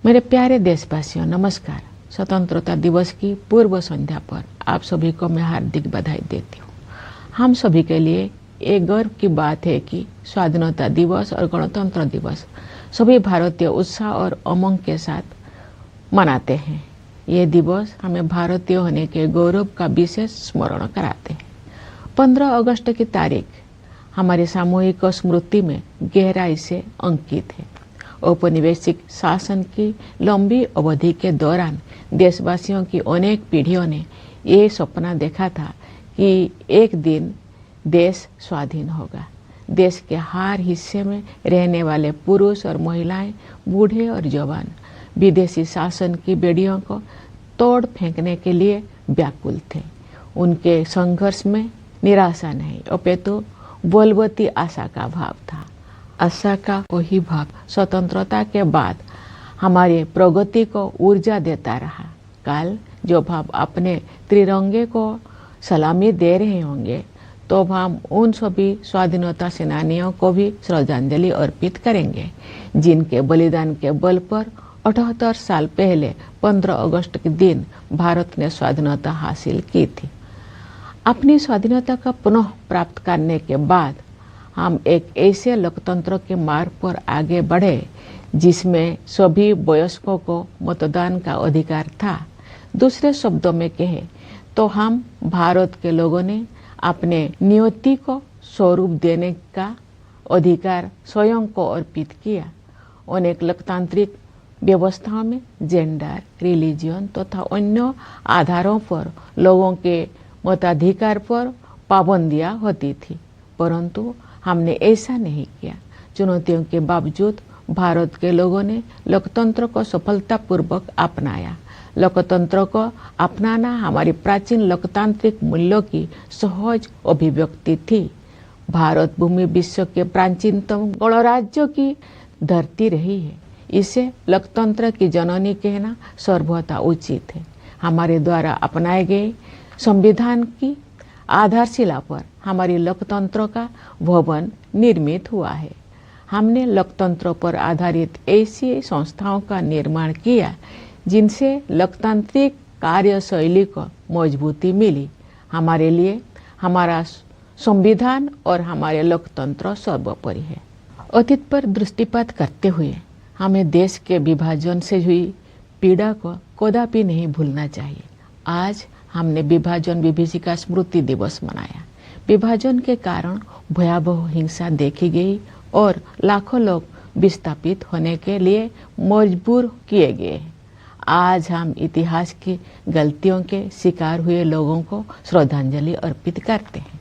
मेरे प्यारे देशवासियों, नमस्कार। स्वतंत्रता दिवस की पूर्व संध्या पर आप सभी को मैं हार्दिक बधाई देती हूँ। हम सभी के लिए एक गर्व की बात है कि स्वाधीनता दिवस और गणतंत्र दिवस सभी भारतीय उत्साह और उमंग के साथ मनाते हैं। ये दिवस हमें भारतीय होने के गौरव का विशेष स्मरण कराते हैं। 15 अगस्त की तारीख हमारी सामूहिक स्मृति में गहराई से अंकित है। औपनिवेशिक शासन की लंबी अवधि के दौरान देशवासियों की अनेक पीढ़ियों ने ये सपना देखा था कि एक दिन देश स्वाधीन होगा। देश के हर हिस्से में रहने वाले पुरुष और महिलाएं, बूढ़े और जवान विदेशी शासन की बेड़ियों को तोड़ फेंकने के लिए व्याकुल थे। उनके संघर्ष में निराशा नहीं, अपितु बलवती आशा का भाव था। आशा का वही भाव स्वतंत्रता के बाद हमारी प्रगति को ऊर्जा देता रहा। कल जब हम अपने त्रिरंगे को सलामी दे रहे होंगे तो हम उन सभी स्वाधीनता सेनानियों को भी श्रद्धांजलि अर्पित करेंगे जिनके बलिदान के बल पर 78 साल पहले 15 अगस्त के दिन भारत ने स्वाधीनता हासिल की थी। अपनी स्वाधीनता का पुनः प्राप्त करने के बाद हम एक ऐसे लोकतंत्र के मार्ग पर आगे बढ़े जिसमें सभी वयस्कों को मतदान का अधिकार था। दूसरे शब्दों में कहे तो हम भारत के लोगों ने अपने नियति को स्वरूप देने का अधिकार स्वयं को अर्पित किया। अनेक लोकतांत्रिक व्यवस्थाओं में जेंडर, रिलीजियन तथा अन्य आधारों पर लोगों के मताधिकार पर पाबंदियां होती थी, परंतु हमने ऐसा नहीं किया। चुनौतियों के बावजूद भारत के लोगों ने लोकतंत्र को सफलतापूर्वक अपनाया। लोकतंत्र को अपनाना हमारी प्राचीन लोकतांत्रिक मूल्यों की सहज अभिव्यक्ति थी। भारत भूमि विश्व के प्राचीनतम गणराज्यों की धरती रही है। इसे लोकतंत्र की जननी कहना सर्वथा उचित है। हमारे द्वारा अपनाए गए संविधान की आधारशिला पर हमारी लोकतंत्र का भवन निर्मित हुआ है। हमने लोकतंत्र पर आधारित ऐसी संस्थाओं का निर्माण किया जिनसे लोकतांत्रिक कार्यशैली को मजबूती मिली। हमारे लिए हमारा संविधान और हमारे लोकतंत्र सर्वोपरि है। अतीत पर दृष्टिपात करते हुए हमें देश के विभाजन से हुई पीड़ा को कदापि नहीं भूलना चाहिए। आज हमने विभाजन विभीषिका स्मृति दिवस मनाया। विभाजन के कारण भयावह हिंसा देखी गई और लाखों लोग विस्थापित होने के लिए मजबूर किए गए। आज हम इतिहास की गलतियों के शिकार हुए लोगों को श्रद्धांजलि अर्पित करते हैं।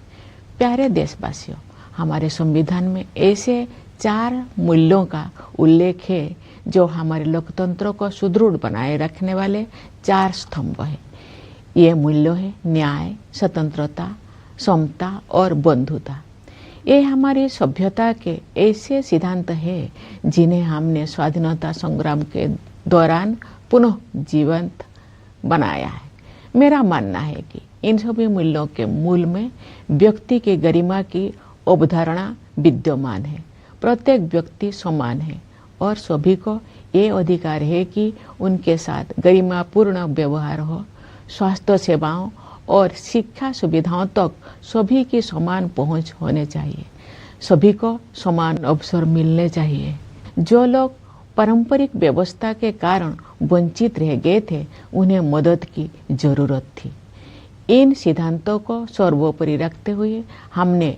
प्यारे देशवासियों, हमारे संविधान में ऐसे 4 मूल्यों का उल्लेख है जो हमारे लोकतंत्र को सुदृढ़ बनाए रखने वाले 4 स्तंभ हैं। ये मूल्य है न्याय, स्वतंत्रता, समता और बंधुता। ये हमारी सभ्यता के ऐसे सिद्धांत हैं जिन्हें हमने स्वाधीनता संग्राम के दौरान पुनः जीवंत बनाया है। मेरा मानना है कि इन सभी मूल्यों के मूल में व्यक्ति की गरिमा की अवधारणा विद्यमान है। प्रत्येक व्यक्ति समान है और सभी को ये अधिकार है कि उनके साथ गरिमापूर्ण व्यवहार हो। स्वास्थ्य सेवाओं और शिक्षा सुविधाओं तक सभी की समान पहुंच होने चाहिए। सभी को समान अवसर मिलने चाहिए। जो लोग पारंपरिक व्यवस्था के कारण वंचित रह गए थे, उन्हें मदद की जरूरत थी। इन सिद्धांतों को सर्वोपरि रखते हुए हमने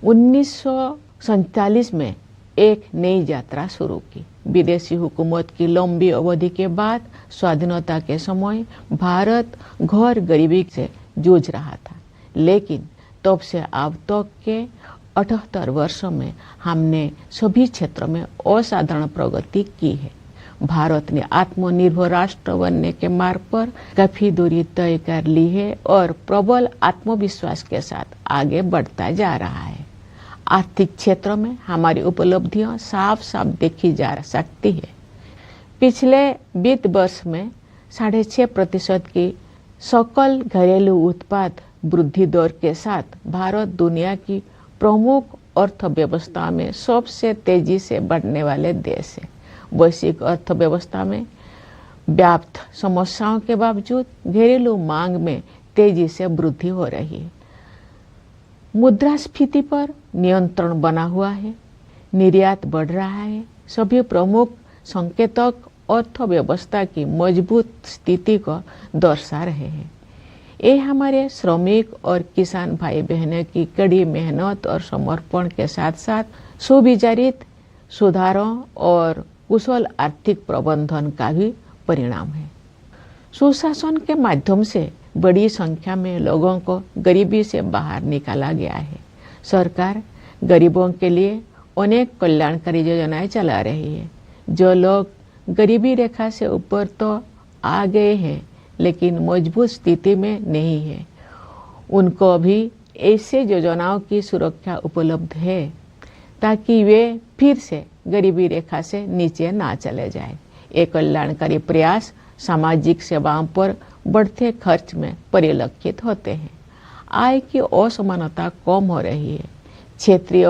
1947 में एक नई यात्रा शुरू की। विदेशी हुकूमत की लंबी अवधि के बाद स्वाधीनता के समय भारत घोर गरीबी से जूझ रहा था, लेकिन तब से अब तक के 78 वर्षों में हमने सभी क्षेत्रों में असाधारण प्रगति की है। भारत ने आत्मनिर्भर राष्ट्र बनने के मार्ग पर काफी दूरी तय कर ली है और प्रबल आत्मविश्वास के साथ आगे बढ़ता जा रहा है। आर्थिक क्षेत्र में हमारी उपलब्धियां साफ साफ देखी जा सकती है। पिछले वित्त वर्ष में 6.5% की सकल घरेलू उत्पाद वृद्धि दर के साथ भारत दुनिया की प्रमुख अर्थव्यवस्था में सबसे तेजी से बढ़ने वाले देश है। वैश्विक अर्थव्यवस्था में व्याप्त समस्याओं के बावजूद घरेलू मांग में तेजी से वृद्धि हो रही है। मुद्रास्फीति पर नियंत्रण बना हुआ है, निर्यात बढ़ रहा है। सभी प्रमुख संकेतक अर्थव्यवस्था की मजबूत स्थिति को दर्शा रहे हैं। ये हमारे श्रमिक और किसान भाई बहनों की कड़ी मेहनत और समर्पण के साथ साथ सुविचारित सुधारों और कुशल आर्थिक प्रबंधन का भी परिणाम है। सुशासन के माध्यम से बड़ी संख्या में लोगों को गरीबी से बाहर निकाला गया है। सरकार गरीबों के लिए अनेक कल्याणकारी योजनाएं चला रही है। जो लोग गरीबी रेखा से ऊपर तो आ गए हैं लेकिन मजबूत स्थिति में नहीं है, उनको भी ऐसे योजनाओं की सुरक्षा उपलब्ध है ताकि वे फिर से गरीबी रेखा से नीचे ना चले जाए। ये कल्याणकारी प्रयास सामाजिक सेवाओं पर बढ़ते खर्च में परिलक्षित होते हैं। आय की असमानता कम हो रही है, क्षेत्रीय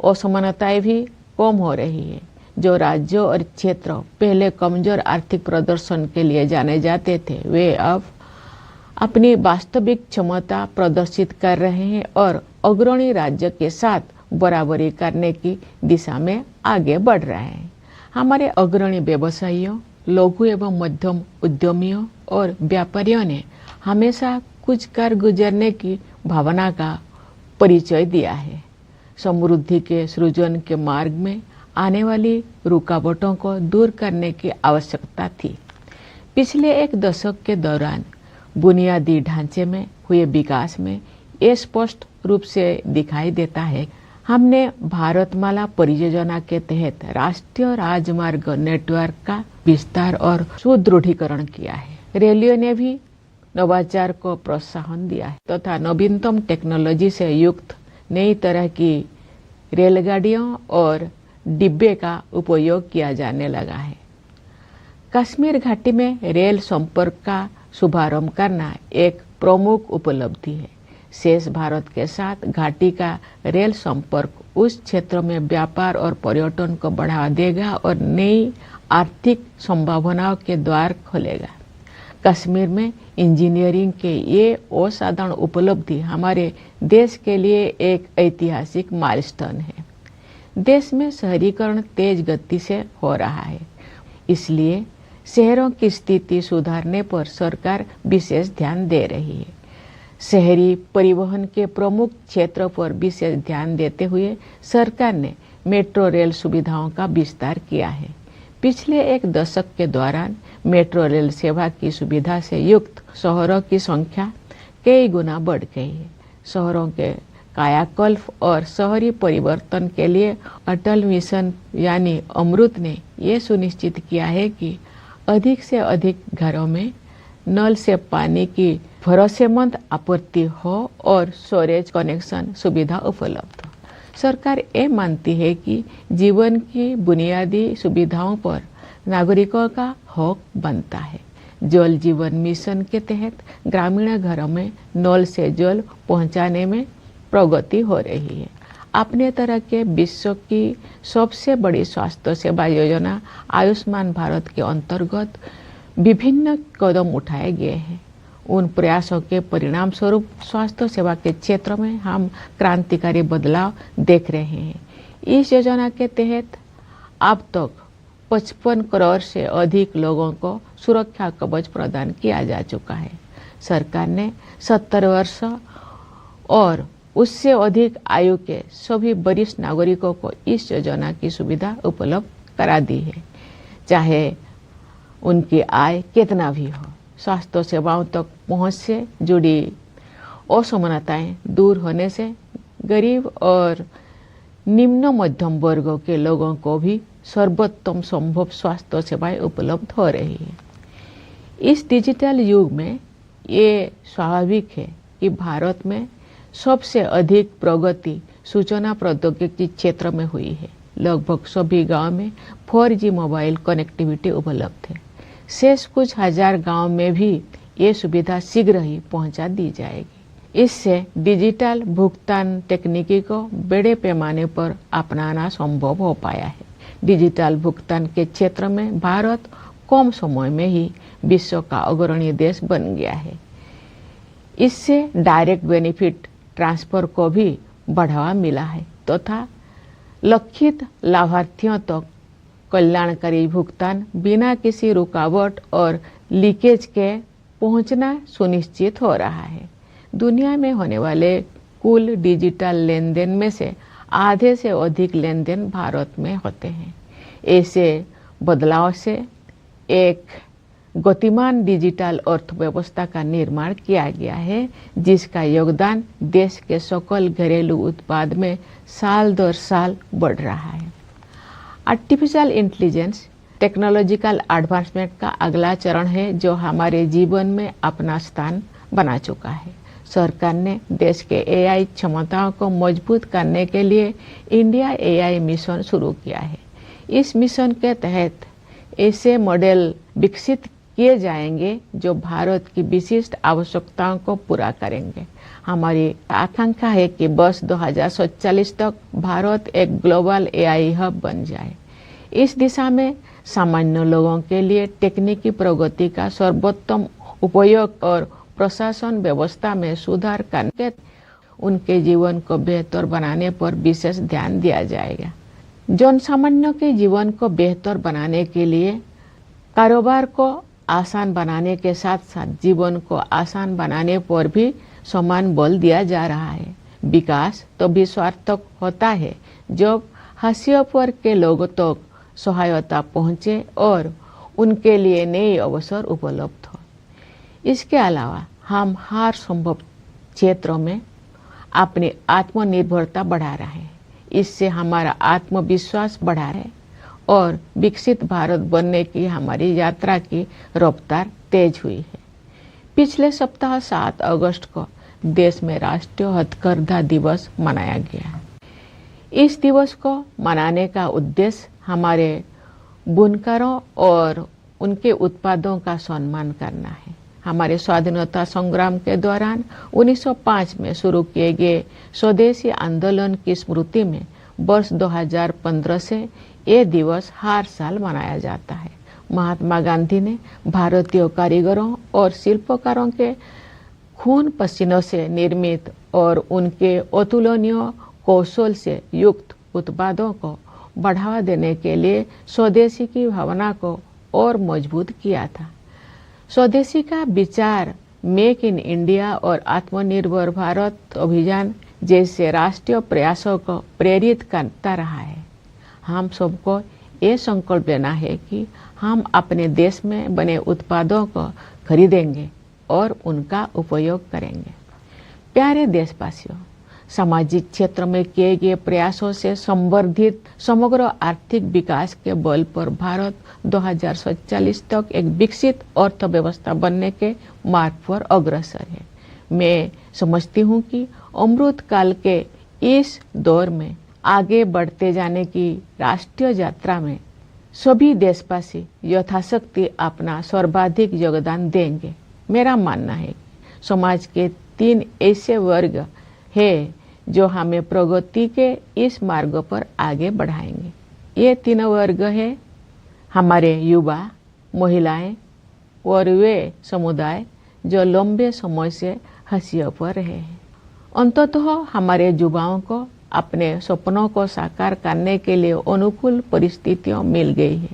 असमानताएं भी कम हो रही है। जो राज्यों और क्षेत्र पहले कमजोर आर्थिक प्रदर्शन के लिए जाने जाते थे, वे अब अपनी वास्तविक क्षमता प्रदर्शित कर रहे हैं और अग्रणी राज्य के साथ बराबरी करने की दिशा में आगे बढ़ रहे हैं। हमारे अग्रणी व्यवसायियों, लघु एवं मध्यम उद्यमियों और व्यापारियों ने हमेशा कुछ कर गुजरने की भावना का परिचय दिया है। समृद्धि के सृजन के मार्ग में आने वाली रुकावटों को दूर करने की आवश्यकता थी। पिछले एक दशक के दौरान बुनियादी ढांचे में हुए विकास में ये स्पष्ट रूप से दिखाई देता है। हमने भारतमाला परियोजना के तहत राष्ट्रीय राजमार्ग नेटवर्क का विस्तार और सुदृढ़ीकरण किया है। रेलवे ने भी नवाचार को प्रोत्साहन दिया है तथा नवीनतम टेक्नोलॉजी से युक्त नई तरह की रेलगाड़ियों और डिब्बे का उपयोग किया जाने लगा है। कश्मीर घाटी में रेल संपर्क का शुभारंभ करना एक प्रमुख उपलब्धि है। शेष भारत के साथ घाटी का रेल संपर्क उस क्षेत्र में व्यापार और पर्यटन को बढ़ावा देगा और नई आर्थिक संभावनाओं के द्वार खोलेगा। कश्मीर में इंजीनियरिंग के ये असाधारण उपलब्धि हमारे देश के लिए एक ऐतिहासिक माइलस्टोन है। देश में शहरीकरण तेज गति से हो रहा है, इसलिए शहरों की स्थिति सुधारने पर सरकार विशेष ध्यान दे रही है। शहरी परिवहन के प्रमुख क्षेत्रों पर विशेष ध्यान देते हुए सरकार ने मेट्रो रेल सुविधाओं का विस्तार किया है। पिछले एक दशक के दौरान मेट्रो रेल सेवा की सुविधा से युक्त शहरों की संख्या कई गुना बढ़ गई है। शहरों के कायाकल्प और शहरी परिवर्तन के लिए अटल मिशन यानी अमृत ने ये सुनिश्चित किया है कि अधिक से अधिक घरों में नल से पानी की भरोसेमंद आपूर्ति हो और स्टोरेज कनेक्शन सुविधा उपलब्ध हो। सरकार ये मानती है कि जीवन की बुनियादी सुविधाओं पर नागरिकों का हक बनता है। जल जीवन मिशन के तहत ग्रामीण घरों में नल से जल पहुंचाने में प्रगति हो रही है। अपने तरह के विश्व की सबसे बड़ी स्वास्थ्य सेवा योजना आयुष्मान भारत के अंतर्गत विभिन्न कदम उठाए गए हैं। उन प्रयासों के परिणाम स्वरूप स्वास्थ्य सेवा के क्षेत्र में हम क्रांतिकारी बदलाव देख रहे हैं। इस योजना के तहत अब तक 55 करोड़ से अधिक लोगों को सुरक्षा कवच प्रदान किया जा चुका है। सरकार ने 70 वर्ष और उससे अधिक आयु के सभी वरिष्ठ नागरिकों को इस योजना की सुविधा उपलब्ध करा दी है, चाहे उनकी आय कितना भी हो। स्वास्थ्य सेवाओं तक पहुंच से जुड़ी असमानताएं दूर होने से गरीब और निम्न मध्यम वर्गों के लोगों को भी सर्वोत्तम संभव स्वास्थ्य सेवाएं उपलब्ध हो रही है। इस डिजिटल युग में ये स्वाभाविक है कि भारत में सबसे अधिक प्रगति सूचना प्रौद्योगिकी क्षेत्र में हुई है। लगभग सभी गांव में 4G मोबाइल कनेक्टिविटी उपलब्ध है। शेष कुछ हजार गांव में भी ये सुविधा शीघ्र ही पहुंचा दी जाएगी। इससे डिजिटल भुगतान तकनीकी को बड़े पैमाने पर अपनाना संभव हो पाया है। डिजिटल भुगतान के क्षेत्र में भारत कम समय में ही विश्व का अग्रणी देश बन गया है। इससे डायरेक्ट बेनिफिट ट्रांसफर को भी बढ़ावा मिला है तथा लक्षित लाभार्थियों तक कल्याणकारी भुगतान बिना किसी रुकावट और लीकेज के पहुंचना सुनिश्चित हो रहा है। दुनिया में होने वाले कुल डिजिटल लेन देन में से आधे से अधिक लेन देन भारत में होते हैं। ऐसे बदलाव से एक गतिमान डिजिटल अर्थव्यवस्था का निर्माण किया गया है, जिसका योगदान देश के सकल घरेलू उत्पाद में साल दर साल बढ़ रहा है। आर्टिफिशियल इंटेलिजेंस टेक्नोलॉजिकल एडवांसमेंट का अगला चरण है, जो हमारे जीवन में अपना स्थान बना चुका है। सरकार ने देश के एआई क्षमताओं को मजबूत करने के लिए इंडिया एआई मिशन शुरू किया है। इस मिशन के तहत ऐसे मॉडल विकसित किए जाएंगे जो भारत की विशिष्ट आवश्यकताओं को पूरा करेंगे। हमारी आकांक्षा है कि वर्ष 2047 तक भारत एक ग्लोबल एआई हब बन जाए। इस दिशा में सामान्य लोगों के लिए तकनीकी प्रगति का सर्वोत्तम उपयोग और प्रशासन व्यवस्था में सुधार करके उनके जीवन को बेहतर बनाने पर विशेष ध्यान दिया जाएगा। जनसामान्य के जीवन को बेहतर बनाने के लिए कारोबार को आसान बनाने के साथ साथ जीवन को आसान बनाने पर भी समान बल दिया जा रहा है। विकास तो भी सार्थक होता है जब हाशिए पर के लोगों तक सहायता पहुँचे और उनके लिए नए अवसर उपलब्ध हो। इसके अलावा हम हर संभव क्षेत्रों में अपनी आत्मनिर्भरता बढ़ा रहे हैं। इससे हमारा आत्मविश्वास बढ़ा है और विकसित भारत बनने की हमारी यात्रा की रफ्तार तेज हुई है। पिछले सप्ताह 7 अगस्त को देश में राष्ट्रीय हथकरघा दिवस मनाया गया। इस दिवस को मनाने का उद्देश्य हमारे बुनकरों और उनके उत्पादों का सम्मान करना है। हमारे स्वाधीनता संग्राम के दौरान 1905 में शुरू किए गए स्वदेशी आंदोलन की स्मृति में वर्ष 2015 से ये दिवस हर साल मनाया जाता है। महात्मा गांधी ने भारतीय कारीगरों और शिल्पकारों के खून पसीनों से निर्मित और उनके अतुलनीय कौशल से युक्त उत्पादों को बढ़ावा देने के लिए स्वदेशी की भावना को और मजबूत किया था। स्वदेशी का विचार मेक इन इंडिया और आत्मनिर्भर भारत अभियान जैसे राष्ट्रीय प्रयासों को प्रेरित करता रहा है। हम सबको ये संकल्प लेना है कि हम अपने देश में बने उत्पादों को खरीदेंगे और उनका उपयोग करेंगे। प्यारे देशवासियों, सामाजिक क्षेत्र में किए गए प्रयासों से संवर्धित समग्र आर्थिक विकास के बल पर भारत 2047 तक एक विकसित अर्थव्यवस्था बनने के मार्ग पर अग्रसर है। मैं समझती हूँ कि अमृत काल के इस दौर में आगे बढ़ते जाने की राष्ट्रीय यात्रा में सभी देशवासी यथाशक्ति अपना सर्वाधिक योगदान देंगे। मेरा मानना है कि समाज के 3 ऐसे वर्ग हैं जो हमें प्रगति के इस मार्ग पर आगे बढ़ाएंगे। ये 3 वर्ग है हमारे युवा, महिलाएं और वे समुदाय जो लंबे समय से हाशिए पर रहे हैं। अंततः हमारे युवाओं को अपने सपनों को साकार करने के लिए अनुकूल परिस्थितियां मिल गई है।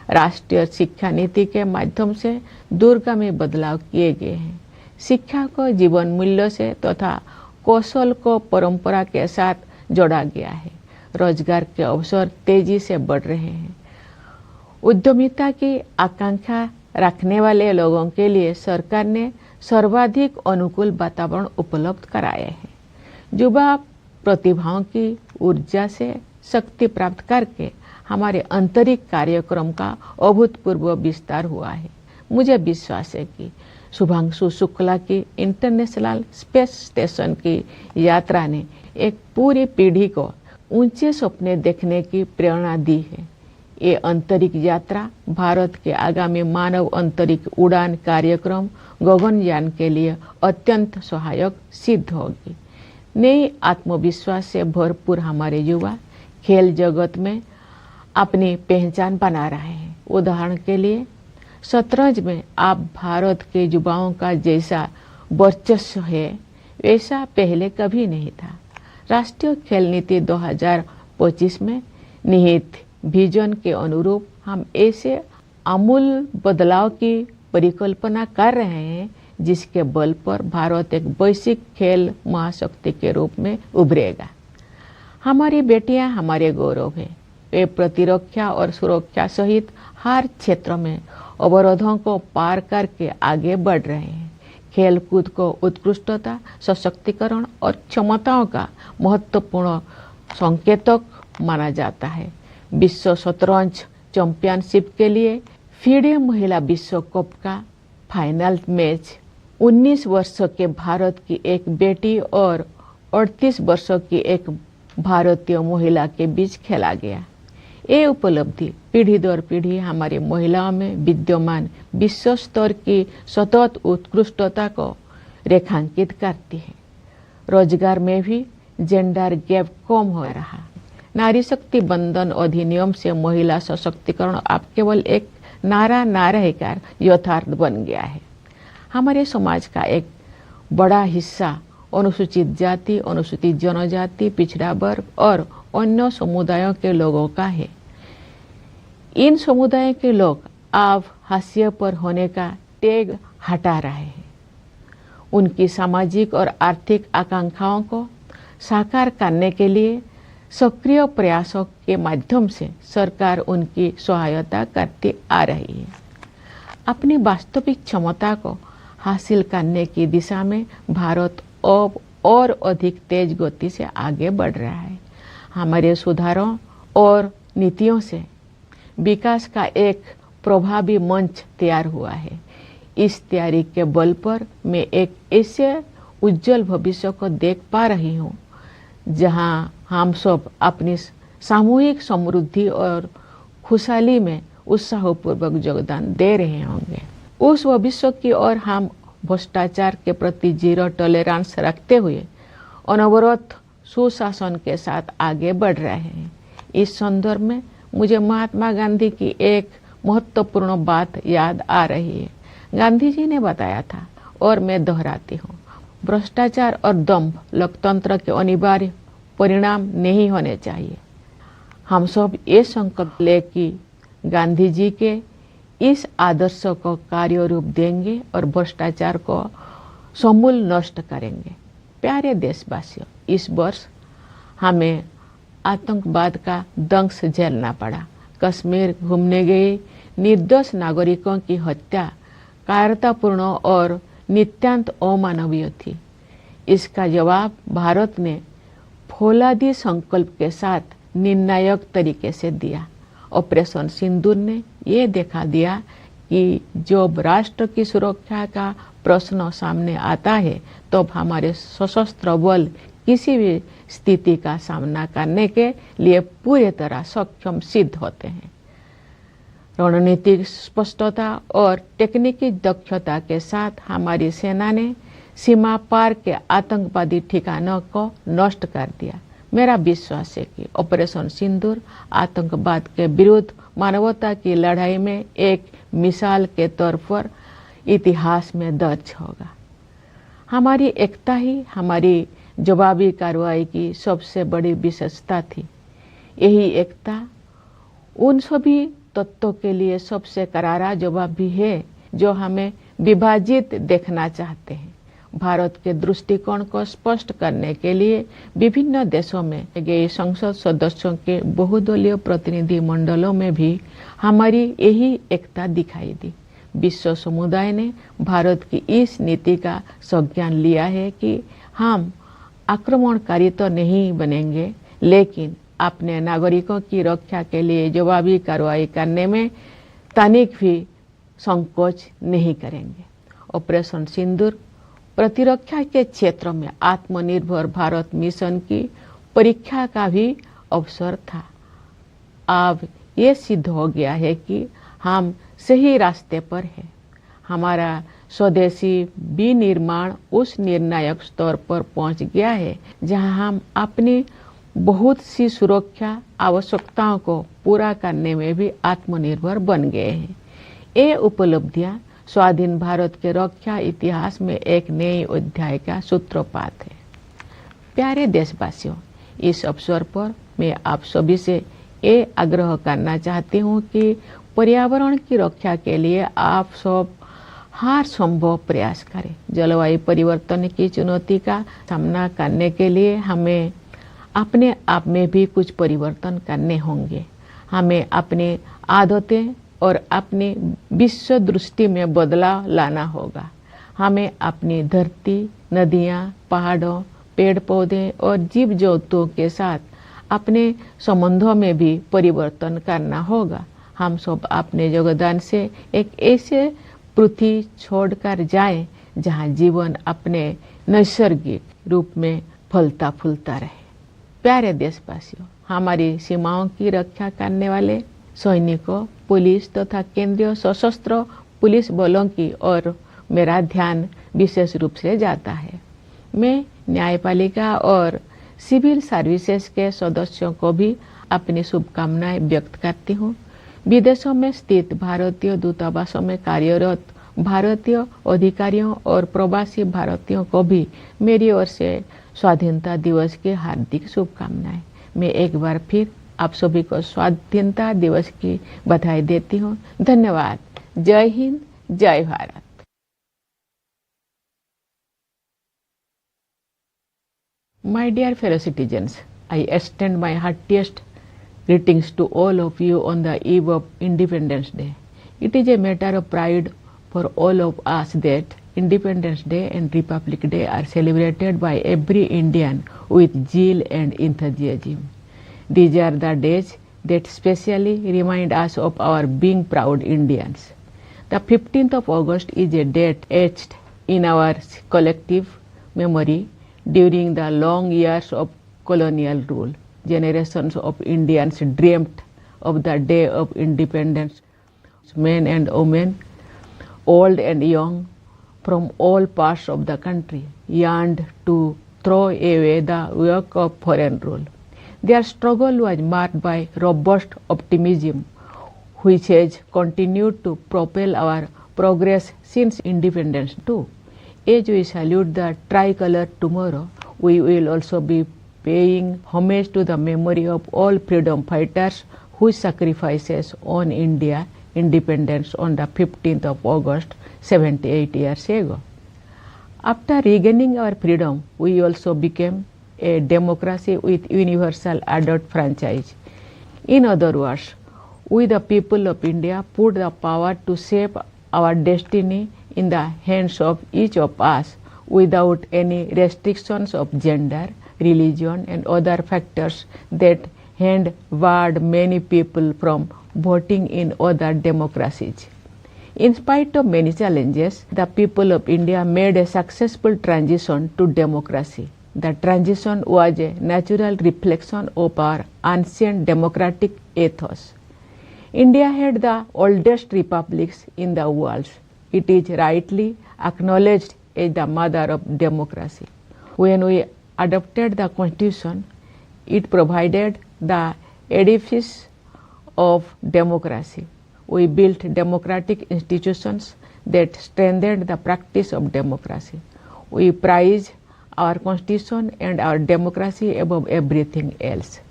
राष्ट्रीय शिक्षा नीति के माध्यम से दूरगामी बदलाव किए गए हैं। शिक्षा को जीवन मूल्य से तथा कौशल को परंपरा के साथ जोड़ा गया है। रोजगार के अवसर तेजी से बढ़ रहे हैं। उद्यमिता की आकांक्षा रखने वाले लोगों के लिए सरकार ने सर्वाधिक अनुकूल वातावरण उपलब्ध कराए हैं। युवा प्रतिभाओं की ऊर्जा से शक्ति प्राप्त करके हमारे आंतरिक कार्यक्रम का अभूतपूर्व विस्तार हुआ है। मुझे विश्वास है कि शुभांशु शुक्ला की इंटरनेशनल स्पेस स्टेशन की यात्रा ने एक पूरी पीढ़ी को ऊंचे सपने देखने की प्रेरणा दी है। ये अंतरिक्ष यात्रा भारत के आगामी मानव अंतरिक्ष उड़ान कार्यक्रम गगनयान के लिए अत्यंत सहायक सिद्ध होगी। नए आत्मविश्वास से भरपूर हमारे युवा खेल जगत में अपनी पहचान बना रहे हैं। उदाहरण के लिए शतरंज में आप भारत के युवाओं का जैसा वर्चस्व है वैसा पहले कभी नहीं था। राष्ट्रीय खेल नीति 2025 में निहित विजन के अनुरूप हम ऐसे आमूल बदलाव की परिकल्पना कर रहे हैं जिसके बल पर भारत एक वैश्विक खेल महाशक्ति के रूप में उभरेगा। हमारी बेटियां हमारे गौरव हैं। वे प्रतिरक्षा और सुरक्षा सहित हर क्षेत्र में अवरोधों को पार करके आगे बढ़ रहे हैं। खेलकूद को उत्कृष्टता, सशक्तिकरण और क्षमताओं का महत्वपूर्ण संकेतक माना जाता है। विश्व शतरंज चैंपियनशिप के लिए फीडे महिला विश्व कप का फाइनल मैच 19 वर्षों के भारत की एक बेटी और 38 वर्षों की एक भारतीय महिला के बीच खेला गया। ये उपलब्धि पीढ़ी दर पीढ़ी हमारी महिलाओं में विद्यमान विश्व स्तर की सतत उत्कृष्टता को रेखांकित करती है। रोजगार में भी जेंडर गैप कम हो रहा। नारी शक्ति बंधन अधिनियम से महिला सशक्तिकरण अब केवल एक नारा ना रहकर यथार्थ बन गया है। हमारे समाज का एक बड़ा हिस्सा अनुसूचित जाति, अनुसूचित जनजाति, पिछड़ा वर्ग और अन्य समुदायों के लोगों का है। इन समुदायों के लोग अब हाशिए पर होने का टैग हटा रहे हैं। उनकी सामाजिक और आर्थिक आकांक्षाओं को साकार करने के लिए सक्रिय प्रयासों के माध्यम से सरकार उनकी सहायता करती आ रही है। अपनी वास्तविक क्षमता को हासिल करने की दिशा में भारत अब और अधिक तेज गति से आगे बढ़ रहा है। हमारे सुधारों और नीतियों से विकास का एक प्रभावी मंच तैयार हुआ है। इस तैयारी के बल पर मैं एक ऐसे उज्जवल भविष्य को देख पा रही हूँ जहाँ हम सब अपनी सामूहिक समृद्धि और खुशहाली में उत्साहपूर्वक योगदान दे रहे होंगे। उस भविष्य की ओर हम भ्रष्टाचार के प्रति जीरो टॉलरेंस रखते हुए अनवरत सुशासन के साथ आगे बढ़ रहे हैं। इस संदर्भ में मुझे महात्मा गांधी की एक महत्वपूर्ण बात याद आ रही है। गांधी जी ने बताया था और मैं दोहराती हूँ, भ्रष्टाचार और दंभ लोकतंत्र के अनिवार्य परिणाम नहीं होने चाहिए। हम सब ये संकल्प ले कि गांधी जी के इस आदर्श को कार्य रूप देंगे और भ्रष्टाचार को समूल नष्ट करेंगे। प्यारे देशवासियों, इस वर्ष हमें आतंकवाद का दंश झेलना पड़ा। कश्मीर घूमने गए निर्दोष नागरिकों की हत्या कायरतापूर्ण और नितांत अमानवीय थी। इसका जवाब भारत ने फौलादी संकल्प के साथ निर्णायक तरीके से दिया। ऑपरेशन सिंदूर ने ये दिखा दिया कि जब राष्ट्र की सुरक्षा का प्रश्न सामने आता है तो हमारे सशस्त्र बल किसी भी स्थिति का सामना करने के लिए पूरी तरह सक्षम सिद्ध होते हैं। रणनीतिक स्पष्टता और तकनीकी दक्षता के साथ हमारी सेना ने सीमा पार के आतंकवादी ठिकानों को नष्ट कर दिया। मेरा विश्वास है कि ऑपरेशन सिंदूर आतंकवाद के विरुद्ध मानवता की लड़ाई में एक मिसाल के तौर पर इतिहास में दर्ज होगा। हमारी एकता ही हमारी जवाबी कार्रवाई की सबसे बड़ी विशेषता थी। यही एकता उन सभी तत्वों के लिए सबसे करारा जवाब भी है जो हमें विभाजित देखना चाहते हैं। भारत के दृष्टिकोण को स्पष्ट करने के लिए विभिन्न देशों में गए संसद सदस्यों के बहुदलीय प्रतिनिधि मंडलों में भी हमारी यही एकता दिखाई दी। विश्व समुदाय ने भारत की इस नीति का संज्ञान लिया है कि हम आक्रमणकारी तो नहीं बनेंगे, लेकिन अपने नागरिकों की रक्षा के लिए जवाबी कार्रवाई करने में तनिक भी संकोच नहीं करेंगे। ऑपरेशन सिंदूर प्रतिरक्षा के क्षेत्र में आत्मनिर्भर भारत मिशन की परीक्षा का भी अवसर था। अब ये सिद्ध हो गया है कि हम सही रास्ते पर हैं। हमारा स्वदेशी विनिर्माण उस निर्णायक स्तर पर पहुंच गया है जहां हम अपनी बहुत सी सुरक्षा आवश्यकताओं को पूरा करने में भी आत्मनिर्भर बन गए हैं। ये उपलब्धियां स्वाधीन भारत के रक्षा इतिहास में एक नए अध्याय का सूत्रपात है। प्यारे देशवासियों, इस अवसर पर मैं आप सभी से ये आग्रह करना चाहती हूँ कि पर्यावरण की रक्षा के लिए आप सब हर संभव प्रयास करें। जलवायु परिवर्तन की चुनौती का सामना करने के लिए हमें अपने आप में भी कुछ परिवर्तन करने होंगे। हमें अपनी आदतें और अपनी विश्व दृष्टि में बदलाव लाना होगा। हमें अपनी धरती, नदियाँ, पहाड़ों, पेड़ पौधे और जीव जंतुओं के साथ अपने संबंधों में भी परिवर्तन करना होगा। हम सब अपने योगदान से एक ऐसे पृथ्वी छोड़कर जाएं जहां जीवन अपने नैसर्गिक रूप में फलता फूलता रहे। प्यारे देशवासियों, हमारी सीमाओं की रक्षा करने वाले सैनिकों, पुलिस तथा केंद्रीय सशस्त्र पुलिस बलों की ओर मेरा ध्यान विशेष रूप से जाता है। मैं न्यायपालिका और सिविल सर्विसेज के सदस्यों को भी अपनी शुभकामनाएं व्यक्त करती हूँ। विदेशों में स्थित भारतीय दूतावासों में कार्यरत भारतीय अधिकारियों और प्रवासी भारतीयों को भी मेरी ओर से स्वाधीनता दिवस की हार्दिक शुभकामनाएं। मैं एक बार फिर आप सभी को स्वाधीनता दिवस की बधाई देती हूँ। धन्यवाद। जय हिंद, जय Bharat. My dear fellow citizens, I extend my heartiest greetings to all of you on the eve of Independence Day. It is a matter of pride for all of us that Independence Day and Republic Day are celebrated by every Indian with zeal and enthusiasm. These are the days that specially remind us of our being proud Indians. The 15th of August is a date etched in our collective memory. During the long years of colonial rule, generations of Indians dreamt of the day of independence. Men and women, old and young, from all parts of the country yearned to throw away the yoke of foreign rule. Their struggle was marked by robust optimism, which has continued to propel our progress since independence too. As we salute the tricolor tomorrow, we will also be paying homage to the memory of all freedom fighters whose sacrifices on India independence on the 15th of August 78 years ago. After regaining our freedom, we also became a democracy with universal adult franchise. In other words, we the people of India put the power to shape our destiny in the hands of each of us without any restrictions of gender, religion and other factors that had barred many people from voting in other democracies. In spite of many challenges, the people of India made a successful transition to democracy. The transition was a natural reflection of our ancient democratic ethos. India had the oldest republics in the world. It is rightly acknowledged as the mother of democracy. When we adopted the Constitution, it provided the edifice of democracy. We built democratic institutions that strengthened the practice of democracy. We prize our Constitution and our democracy above everything else.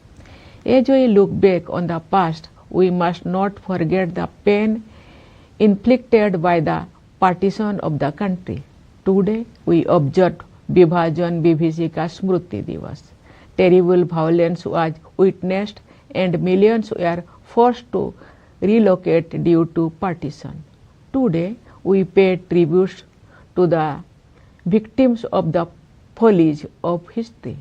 As we look back on the past, we must not forget the pain inflicted by the partition of the country. Today, we observe Vibhajan Vibhishika Smriti Divas. Terrible violence was witnessed and millions were forced to relocate due to partition. Today, we pay tributes to the victims of the follies of history.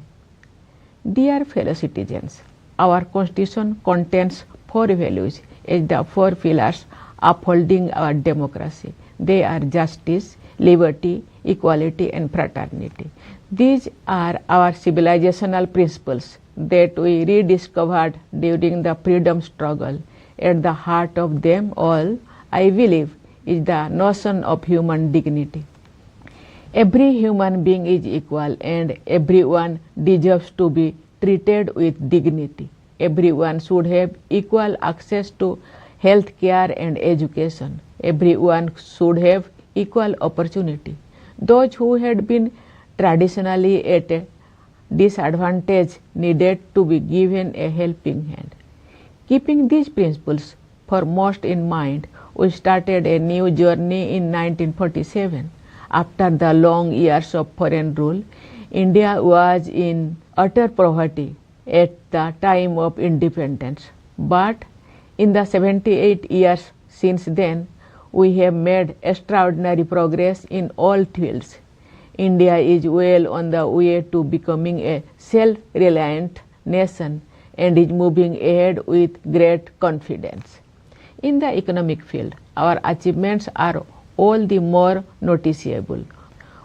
Dear fellow citizens, our Constitution contains 4 values as the 4 pillars upholding our democracy. They are justice, liberty, equality and fraternity. These are our civilizational principles that we rediscovered during the freedom struggle. At the heart of them all, I believe, is the notion of human dignity. Every human being is equal and everyone deserves to be treated with dignity. Everyone should have equal access to health care and education. Everyone should have equal opportunity. Those who had been traditionally at a disadvantage needed to be given a helping hand. Keeping these principles foremost in mind, we started a new journey in 1947. After the long years of foreign rule, India was in utter poverty at the time of independence. But in the 78 years since then, we have made extraordinary progress in all fields. India is well on the way to becoming a self-reliant nation and is moving ahead with great confidence. In the economic field, our achievements are all the more noticeable.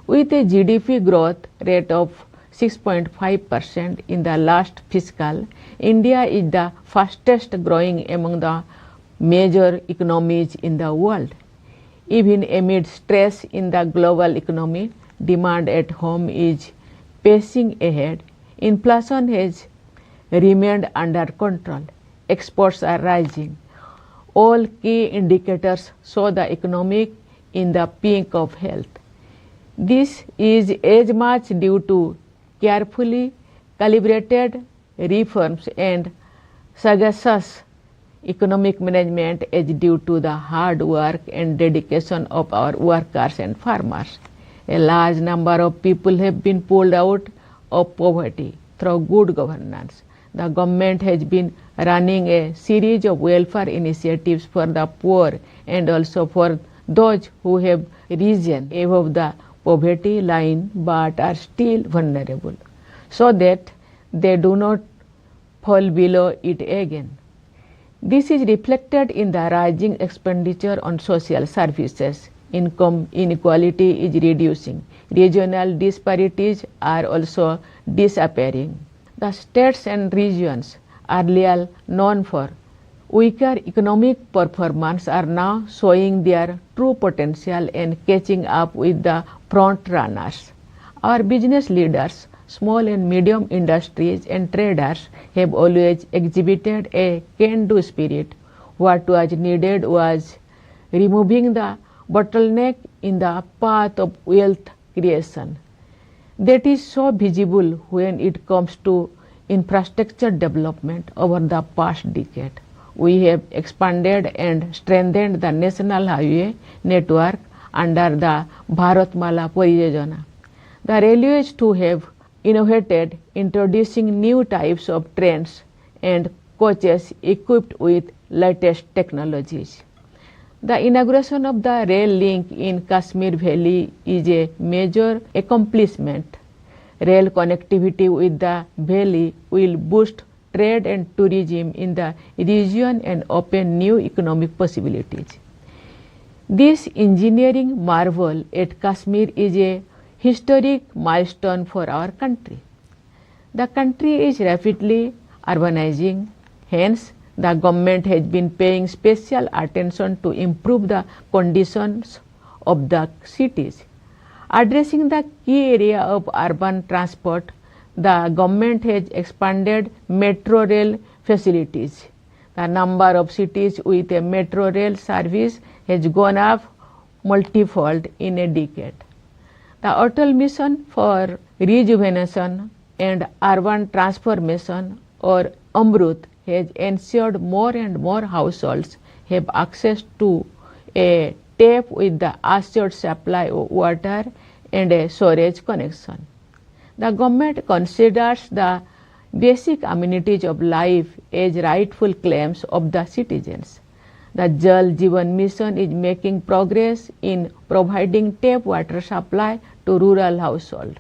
With a GDP growth rate of 6.5% in the last fiscal, India is the fastest growing among the major economies in the world. Even amid stress in the global economy, demand at home is pacing ahead. Inflation has remained under control. Exports are rising. All key indicators show the economy in the peak of health. This is as much due to carefully calibrated reforms and sagacious economic management as due to the hard work and dedication of our workers and farmers. A large number of people have been pulled out of poverty through good governance. The government has been running a series of welfare initiatives for the poor and also for those who have risen above the poverty line but are still vulnerable, so that they do not fall below it again. This is reflected in the rising expenditure on social services. Income inequality is reducing. Regional disparities are also disappearing. The states and regions earlier known for weaker economic performance are now showing their true potential and catching up with the front runners. Our business leaders, small and medium industries and traders have always exhibited a can-do spirit. What was needed was removing the bottleneck in the path of wealth creation. That is so visible when it comes to infrastructure development over the past decade. We have expanded and strengthened the national highway network under the Bharatmala Pariyojana. The railways too have innovated, introducing new types of trains and coaches equipped with latest technologies. The inauguration of the rail link in Kashmir Valley is a major accomplishment. Rail connectivity with the valley will boost trade and tourism in the region and open new economic possibilities. This engineering marvel at Kashmir is a historic milestone for our country. The country is rapidly urbanizing, hence the government has been paying special attention to improve the conditions of the cities. Addressing the key area of urban transport, the government has expanded metro rail facilities. The number of cities with a metro rail service has gone up multifold in a decade. The Atal Mission for Rejuvenation and Urban Transformation, or AMRUT, has ensured more and more households have access to a tap with the assured supply of water and a storage connection. The government considers the basic amenities of life as rightful claims of the citizens. The Jal Jeevan Mission is making progress in providing tap water supply to rural households.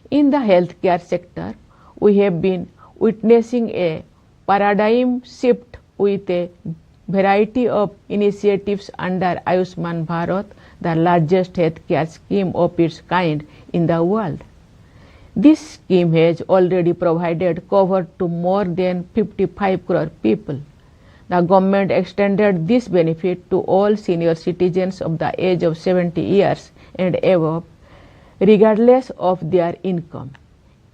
In the healthcare sector, we have been witnessing a paradigm shift with a variety of initiatives under Ayushman Bharat, the largest healthcare scheme of its kind in the world. This scheme has already provided cover to more than 55 crore people. The government extended this benefit to all senior citizens of the age of 70 years and above, regardless of their income.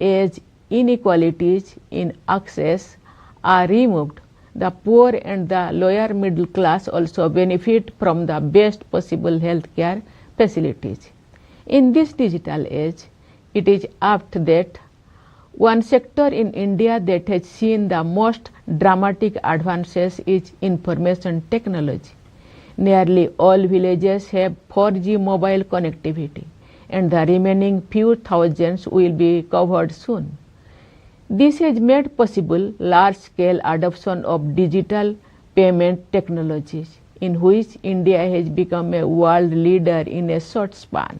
As inequalities in access are removed, the poor and the lower middle class also benefit from the best possible healthcare facilities. In this digital age, it is apt that one sector in India that has seen the most dramatic advances is information technology. Nearly all villages have 4G mobile connectivity, and the remaining few thousands will be covered soon. This has made possible large-scale adoption of digital payment technologies, in which India has become a world leader in a short span.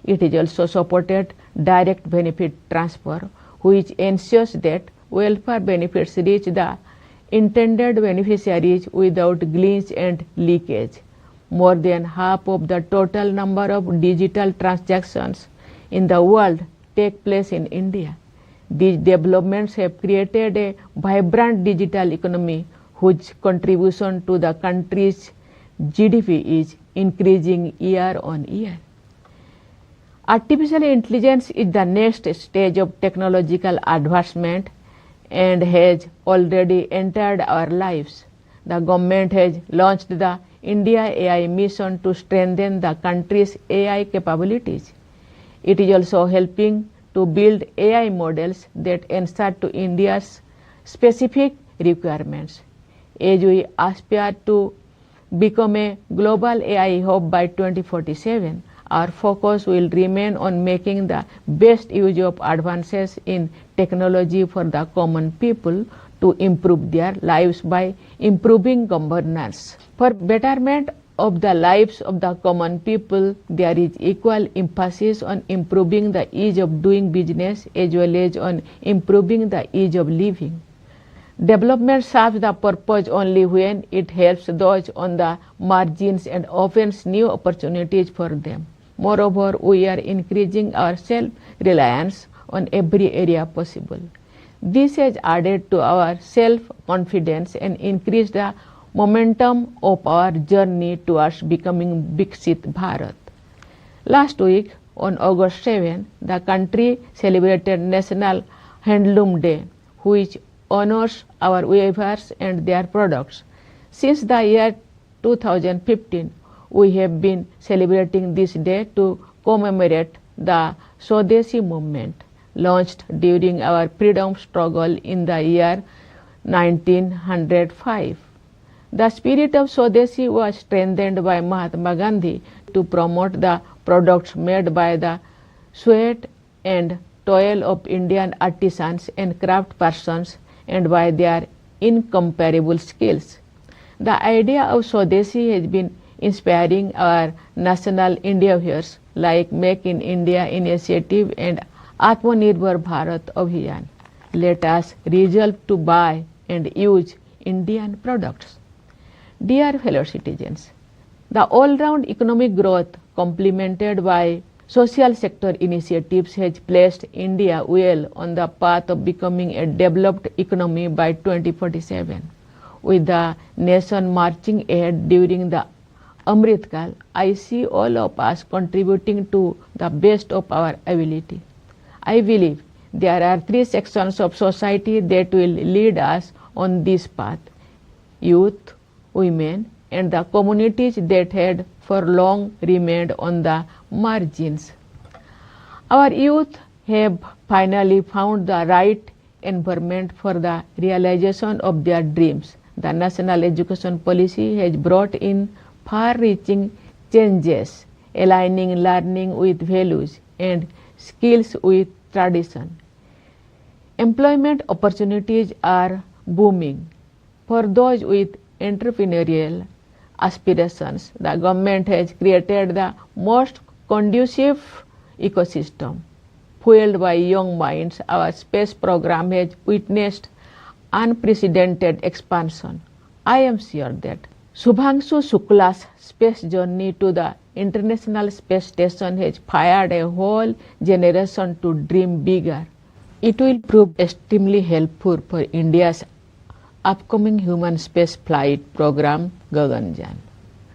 It has also supported direct benefit transfer, which ensures that welfare benefits reach the intended beneficiaries without glitch and leakage. More than half of the total number of digital transactions in the world take place in India. These developments have created a vibrant digital economy whose contribution to the country's GDP is increasing year on year. Artificial intelligence is the next stage of technological advancement and has already entered our lives. The government has launched the India AI mission to strengthen the country's AI capabilities. It is also helping to build AI models that answer to India's specific requirements. As we aspire to become a global AI hub by 2047, our focus will remain on making the best use of advances in technology for the common people to improve their lives by improving governance. For betterment of the lives of the common people, there is equal emphasis on improving the ease of doing business as well as on improving the ease of living. Development serves the purpose only when it helps those on the margins and opens new opportunities for them. Moreover, we are increasing our self-reliance on every area possible. This has added to our self-confidence and increased the momentum of our journey towards becoming Viksit Bharat. Last week, on August 7, the country celebrated National Handloom Day, which honors our weavers and their products. Since the year 2015, we have been celebrating this day to commemorate the Swadeshi movement, launched during our freedom struggle in the year 1905. The spirit of Swadeshi was strengthened by Mahatma Gandhi to promote the products made by the sweat and toil of Indian artisans and craft persons and by their incomparable skills. The idea of Swadeshi has been inspiring our national endeavors like Make in India initiative and Atmanirbhar Bharat Abhiyan. Let us resolve to buy and use Indian products. Dear fellow citizens, the all-round economic growth complemented by social sector initiatives has placed India well on the path of becoming a developed economy by 2047. With the nation marching ahead during the Amrit Kal, I see all of us contributing to the best of our ability. I believe there are three sections of society that will lead us on this path: youth, women, and the communities that had for long remained on the margins. Our youth have finally found the right environment for the realization of their dreams. The National Education Policy has brought in far-reaching changes, aligning learning with values and skills with tradition. Employment opportunities are booming. For those with entrepreneurial aspirations, the government has created the most conducive ecosystem. Fueled by young minds, our space program has witnessed unprecedented expansion. I am sure that Shubhangshu Shukla's space journey to the International Space Station has fired a whole generation to dream bigger. It will prove extremely helpful for India's upcoming human space flight program Gaganyaan.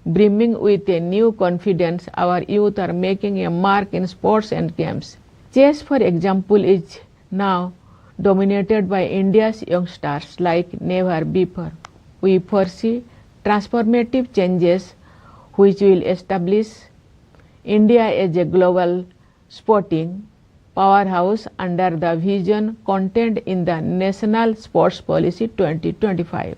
Brimming with a new confidence, our youth are making a mark in sports and games. Chess, for example, is now dominated by India's youngsters like never before. we foresee transformative changes which will establish India as a global sporting powerhouse under the vision contained in the National Sports Policy 2025.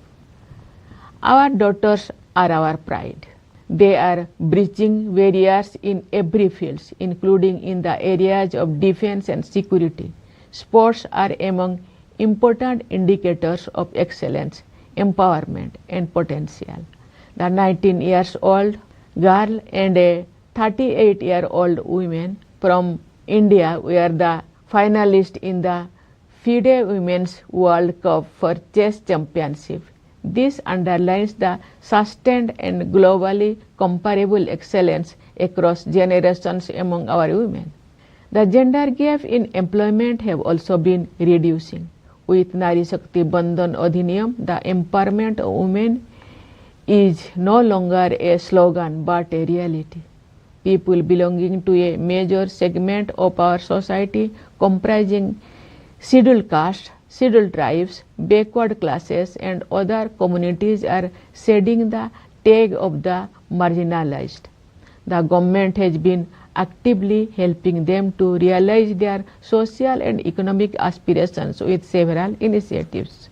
Our daughters are our pride. They are breaching barriers in every field, including in the areas of defense and security. Sports are among important indicators of excellence, empowerment, and potential. The 19-year-old girl and a 38-year-old woman from India were the finalists in the FIDE Women's World Cup for Chess Championship. This underlines the sustained and globally comparable excellence across generations among our women. The gender gap in employment have also been reducing. With Nari Shakti Bandhan Adhiniyam, the empowerment of women is no longer a slogan but a reality. People belonging to a major segment of our society comprising scheduled castes, scheduled tribes, backward classes and other communities are shedding the tag of the marginalized. The government has been actively helping them to realize their social and economic aspirations with several initiatives.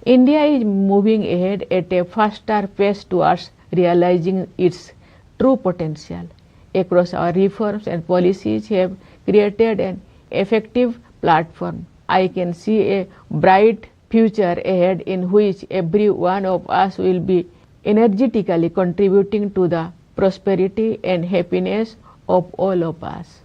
India is moving ahead at a faster pace towards realizing its true potential. Across our reforms and policies have created an effective platform. I can see a bright future ahead in which every one of us will be energetically contributing to the prosperity and happiness of all of us.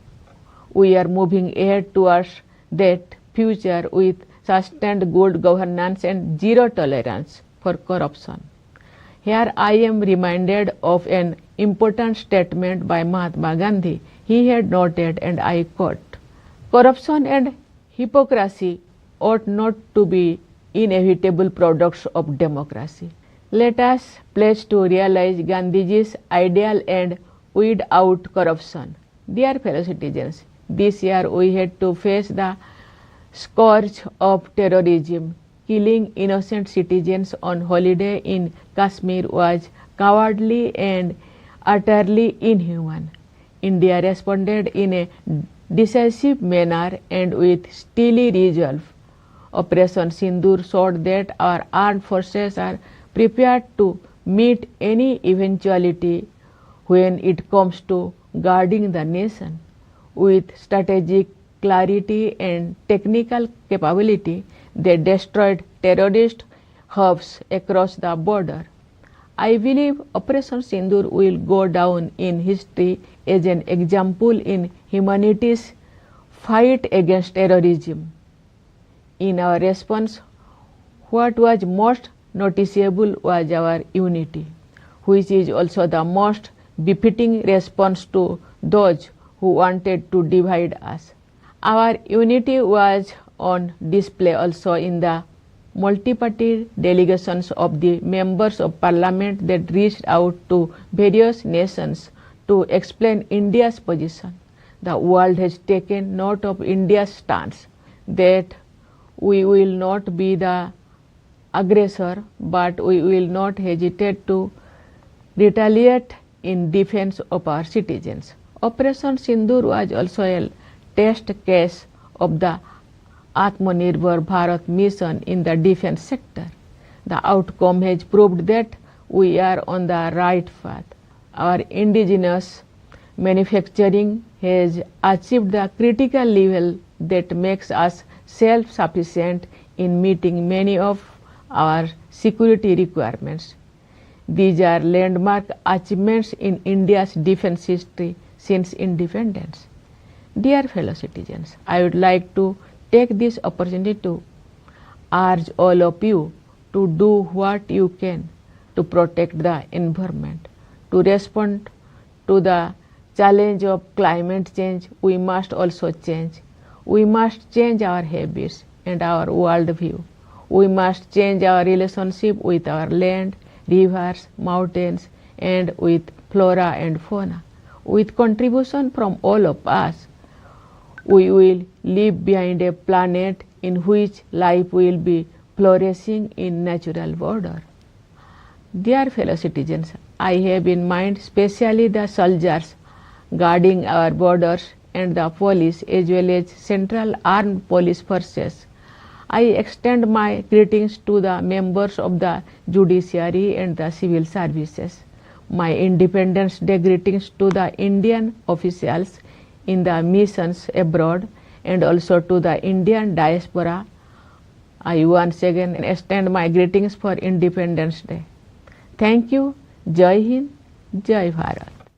We are moving ahead towards that future with sustained good governance and zero tolerance for corruption. Here I am reminded of an important statement by Mahatma Gandhi. He had noted, and I quote, "Corruption and hypocrisy ought not to be inevitable products of democracy. Let us pledge to realize Gandhiji's ideal and weed out corruption." Dear fellow citizens, this year we had to face the scourge of terrorism. Killing innocent citizens on holiday in Kashmir was cowardly and utterly inhuman. India responded in a decisive manner and with steely resolve. Operation Sindoor showed that our armed forces are prepared to meet any eventuality when it comes to guarding the nation. With strategic clarity and technical capability, they destroyed terrorist hubs across the border. I believe Operation Sindoor will go down in history as an example in humanity's fight against terrorism. In our response, what was most noticeable was our unity, which is also the most befitting response to those who wanted to divide us. Our unity was on display also in the multi-party delegations of the members of parliament that reached out to various nations to explain India's position. The world has taken note of India's stance that we will not be the aggressor, but we will not hesitate to retaliate in defense of our citizens. Operation Sindoor was also a test case of the Atmanirbhar Bharat mission in the defense sector. The outcome has proved that we are on the right path. Our indigenous manufacturing has achieved the critical level that makes us self-sufficient in meeting many of our security requirements. These are landmark achievements in India's defense history since independence. Dear fellow citizens, I would like to take this opportunity to urge all of you to do what you can to protect the environment. To respond to the challenge of climate change, we must also change. We must change our habits and our worldview. We must change our relationship with our land, rivers, mountains, and with flora and fauna. With contribution from all of us, we will leave behind a planet in which life will be flourishing in natural order. Dear fellow citizens, I have in mind specially the soldiers guarding our borders and the police as well as Central Armed Police Forces. I extend my greetings to the members of the judiciary and the civil services. My Independence Day greetings to the Indian officials in the missions abroad and also to the Indian diaspora. I once again extend my greetings for Independence Day. Thank you. Jai Hind, Jai Bharat.